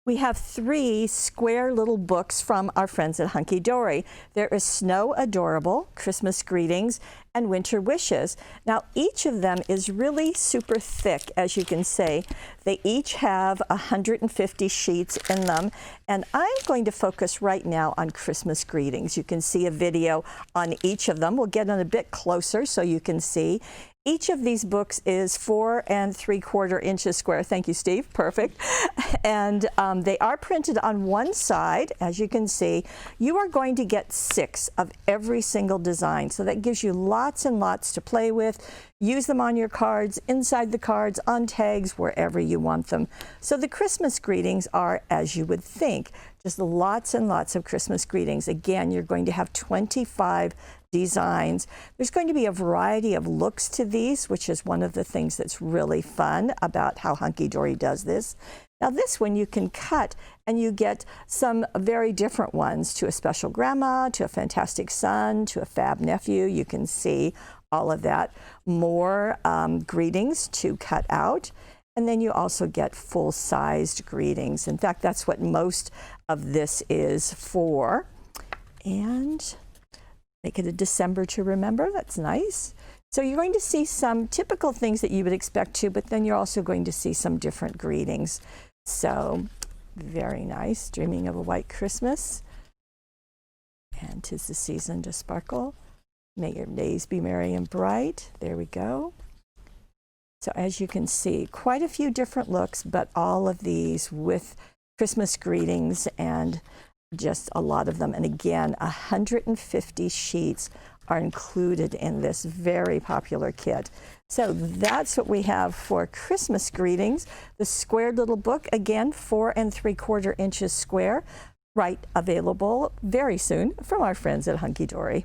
We have 3 square little books from our friends at Hunkydory. There is Snow Adorable, Christmas Greetings, and Winter Wishes. Now, each of them is really super thick, as you can see. They each have 150 sheets in them, and I'm going to focus right now on Christmas Greetings. You can see a video on each of them. We'll get in a bit closer so you can see. Each of these books is 4 3/4 inches square. Thank you, Steve. Perfect. And they are printed on one side, as you can see. You are going to get 6 of every single design. So that gives you lots and lots to play with. Use them on your cards, inside the cards, on tags, wherever you want them. So the Christmas greetings are as you would think, just lots and lots of Christmas greetings. Again, you're going to have 25 designs. There's going to be a variety of looks to these, which is one of the things that's really fun about how Hunkydory does this. Now this one you can cut and you get some very different ones, to a special grandma, to a fantastic son, to a fab nephew. You can see all of that. More greetings to cut out. And then you also get full-sized greetings. In fact, that's what most of this is for. And make it a December to remember. That's nice. So you're going to see some typical things that you would expect to, but then you're also going to see some different greetings. So very nice. Dreaming of a white Christmas. And 'tis the season to sparkle. May your days be merry and bright. There we go. So as you can see, quite a few different looks, but all of these with Christmas greetings and just a lot of them. And again, 150 sheets are included in this very popular kit. So that's what we have for Christmas greetings. The squared little book, again, 4 3/4 inches square, right, available very soon from our friends at Hunkydory.